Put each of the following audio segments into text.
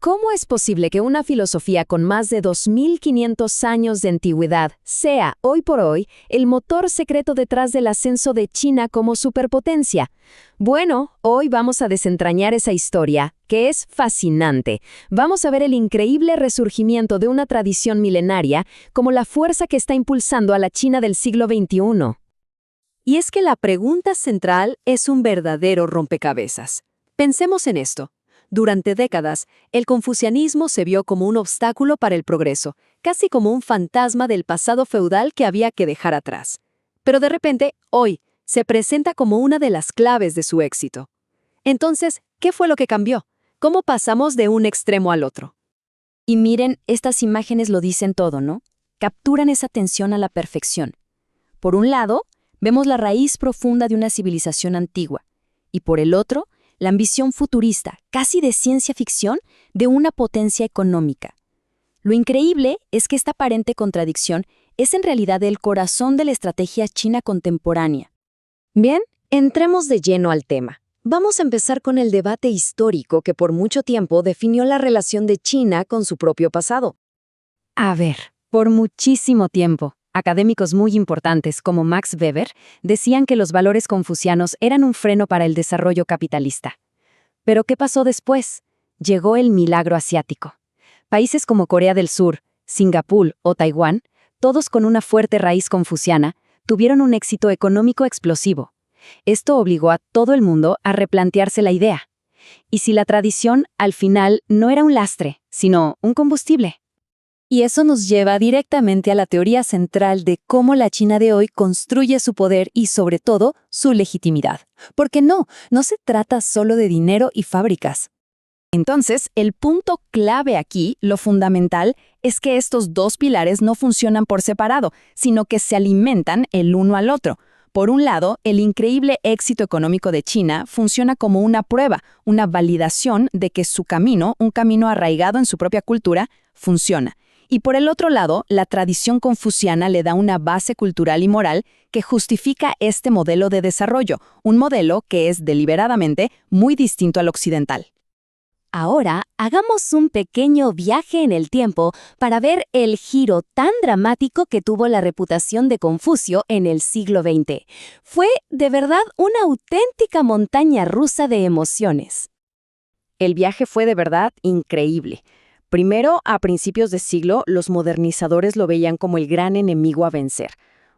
¿Cómo es posible que una filosofía con más de 2500 años de antigüedad sea, hoy por hoy, el motor secreto detrás del ascenso de China como superpotencia? Bueno, hoy vamos a desentrañar esa historia, que es fascinante. Vamos a ver el increíble resurgimiento de una tradición milenaria como la fuerza que está impulsando a la China del siglo XXI. Y es que la pregunta central es un verdadero rompecabezas. Pensemos en esto. Durante décadas, el confucianismo se vio como un obstáculo para el progreso, casi como un fantasma del pasado feudal que había que dejar atrás. Pero de repente, hoy, se presenta como una de las claves de su éxito. Entonces, ¿qué fue lo que cambió? ¿Cómo pasamos de un extremo al otro? Y miren, estas imágenes lo dicen todo, ¿no? Capturan esa tensión a la perfección. Por un lado, vemos la raíz profunda de una civilización antigua, y por el otro, la ambición futurista, casi de ciencia ficción, de una potencia económica. Lo increíble es que esta aparente contradicción es en realidad el corazón de la estrategia china contemporánea. Bien, entremos de lleno al tema. Vamos a empezar con el debate histórico que por mucho tiempo definió la relación de China con su propio pasado. A ver, por muchísimo tiempo, académicos muy importantes como Max Weber decían que los valores confucianos eran un freno para el desarrollo capitalista. Pero ¿qué pasó después? Llegó el milagro asiático. Países como Corea del Sur, Singapur o Taiwán, todos con una fuerte raíz confuciana, tuvieron un éxito económico explosivo. Esto obligó a todo el mundo a replantearse la idea. ¿Y si la tradición, al final, no era un lastre, sino un combustible? Y eso nos lleva directamente a la teoría central de cómo la China de hoy construye su poder y, sobre todo, su legitimidad. Porque no se trata solo de dinero y fábricas. Entonces, el punto clave aquí, lo fundamental, es que estos dos pilares no funcionan por separado, sino que se alimentan el uno al otro. Por un lado, el increíble éxito económico de China funciona como una prueba, una validación de que su camino, un camino arraigado en su propia cultura, funciona. Y por el otro lado, la tradición confuciana le da una base cultural y moral que justifica este modelo de desarrollo, un modelo que es deliberadamente muy distinto al occidental. Ahora, hagamos un pequeño viaje en el tiempo para ver el giro tan dramático que tuvo la reputación de Confucio en el siglo XX. Fue, de verdad, una auténtica montaña rusa de emociones. El viaje fue de verdad increíble. Primero, a principios de siglo, los modernizadores lo veían como el gran enemigo a vencer.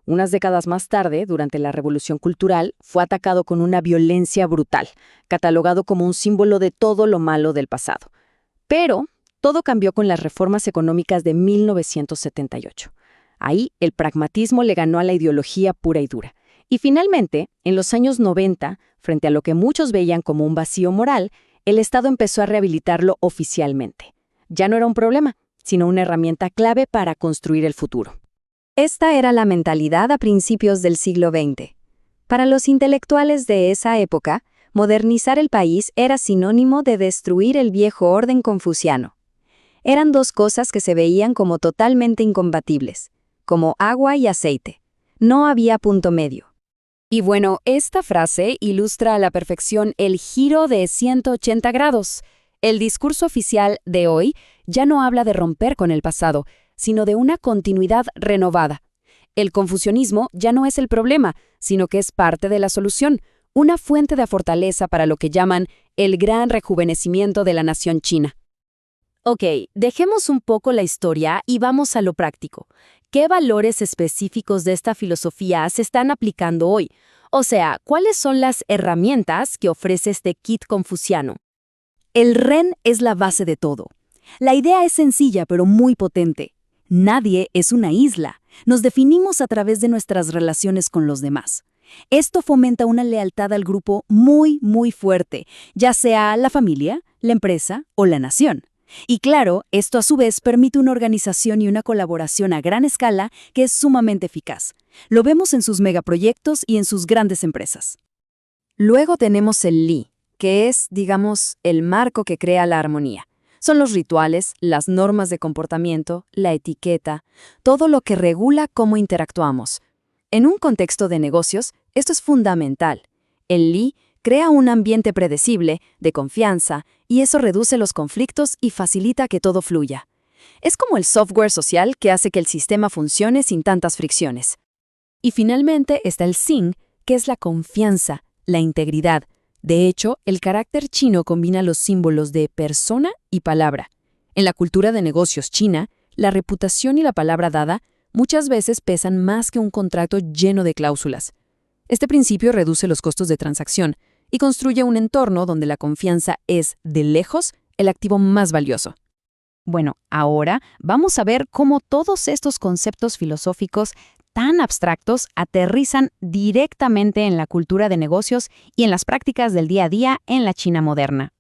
Unas décadas más tarde, durante la Revolución Cultural, fue atacado con una violencia brutal, catalogado como un símbolo de todo lo malo del pasado. Pero todo cambió con las reformas económicas de 1978. Ahí, el pragmatismo le ganó a la ideología pura y dura. Y finalmente, en los años 90, frente a lo que muchos veían como un vacío moral, el Estado empezó a rehabilitarlo oficialmente. Ya no era un problema, sino una herramienta clave para construir el futuro. Esta era la mentalidad a principios del siglo XX. Para los intelectuales de esa época, modernizar el país era sinónimo de destruir el viejo orden confuciano. Eran dos cosas que se veían como totalmente incompatibles, como agua y aceite. No había punto medio. Y bueno, esta frase ilustra a la perfección el giro de 180 grados. El discurso oficial de hoy ya no habla de romper con el pasado, sino de una continuidad renovada. El confucianismo ya no es el problema, sino que es parte de la solución, una fuente de fortaleza para lo que llaman el gran rejuvenecimiento de la nación china. Ok, dejemos un poco la historia y vamos a lo práctico. ¿Qué valores específicos de esta filosofía se están aplicando hoy? O sea, ¿cuáles son las herramientas que ofrece este kit confuciano? El Ren es la base de todo. La idea es sencilla pero muy potente. Nadie es una isla. Nos definimos a través de nuestras relaciones con los demás. Esto fomenta una lealtad al grupo muy, muy fuerte, ya sea la familia, la empresa o la nación. Y claro, esto a su vez permite una organización y una colaboración a gran escala que es sumamente eficaz. Lo vemos en sus megaproyectos y en sus grandes empresas. Luego tenemos el Li, que es, digamos, el marco que crea la armonía. Son los rituales, las normas de comportamiento, la etiqueta, todo lo que regula cómo interactuamos. En un contexto de negocios, esto es fundamental. El Li Crea un ambiente predecible, de confianza, y eso reduce los conflictos y facilita que todo fluya. Es como el software social que hace que el sistema funcione sin tantas fricciones. Y finalmente está el Xing, que es la confianza, la integridad. De hecho, el carácter chino combina los símbolos de persona y palabra. En la cultura de negocios china, la reputación y la palabra dada muchas veces pesan más que un contrato lleno de cláusulas. Este principio reduce los costos de transacción y construye un entorno donde la confianza es, de lejos, el activo más valioso. Bueno, ahora vamos a ver cómo todos estos conceptos filosóficos tan abstractos aterrizan directamente en la cultura de negocios y en las prácticas del día a día en la China moderna.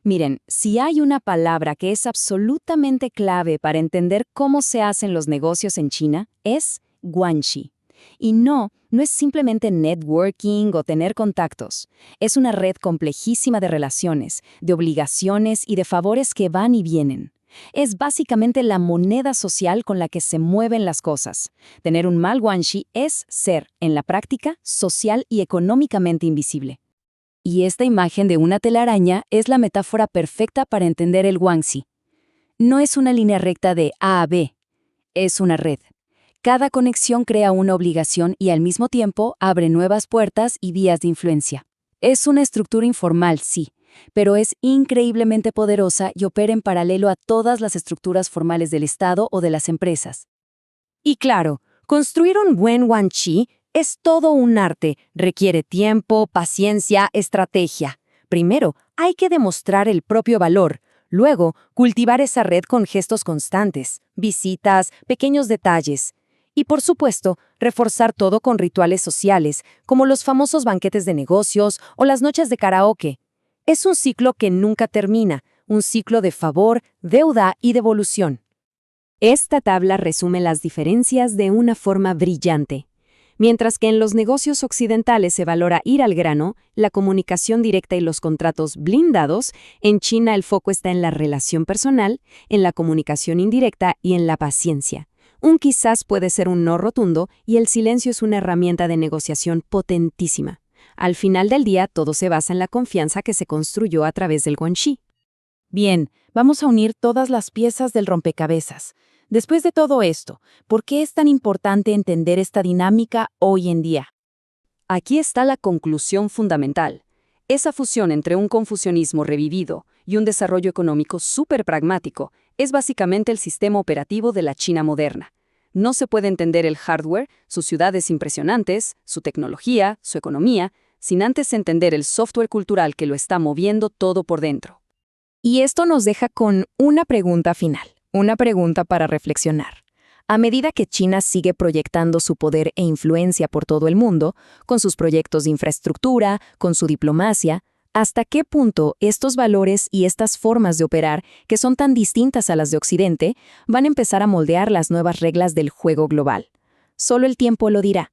Miren, si hay una palabra que es absolutamente clave para entender cómo se hacen los negocios en China, es guanxi. Y no es simplemente networking o tener contactos. Es una red complejísima de relaciones, de obligaciones y de favores que van y vienen. Es básicamente la moneda social con la que se mueven las cosas. Tener un mal guanxi es ser, en la práctica, social y económicamente invisible. Y esta imagen de una telaraña es la metáfora perfecta para entender el guanxi. No es una línea recta de A a B, es una red. Cada conexión crea una obligación y al mismo tiempo abre nuevas puertas y vías de influencia. Es una estructura informal, sí, pero es increíblemente poderosa y opera en paralelo a todas las estructuras formales del Estado o de las empresas. Y claro, construir un buen guanxi es todo un arte, requiere tiempo, paciencia, estrategia. Primero, hay que demostrar el propio valor. Luego, cultivar esa red con gestos constantes, visitas, pequeños detalles. Y por supuesto, reforzar todo con rituales sociales, como los famosos banquetes de negocios o las noches de karaoke. Es un ciclo que nunca termina, un ciclo de favor, deuda y devolución. Esta tabla resume las diferencias de una forma brillante. Mientras que en los negocios occidentales se valora ir al grano, la comunicación directa y los contratos blindados, en China el foco está en la relación personal, en la comunicación indirecta y en la paciencia. Un quizás puede ser un no rotundo y el silencio es una herramienta de negociación potentísima. Al final del día, todo se basa en la confianza que se construyó a través del guanxi. Bien, vamos a unir todas las piezas del rompecabezas. Después de todo esto, ¿por qué es tan importante entender esta dinámica hoy en día? Aquí está la conclusión fundamental. Esa fusión entre un confucianismo revivido y un desarrollo económico súper pragmático es básicamente el sistema operativo de la China moderna. No se puede entender el hardware, sus ciudades impresionantes, su tecnología, su economía, sin antes entender el software cultural que lo está moviendo todo por dentro. Y esto nos deja con una pregunta final, una pregunta para reflexionar. A medida que China sigue proyectando su poder e influencia por todo el mundo, con sus proyectos de infraestructura, con su diplomacia, ¿hasta qué punto estos valores y estas formas de operar, que son tan distintas a las de Occidente, van a empezar a moldear las nuevas reglas del juego global? Solo el tiempo lo dirá.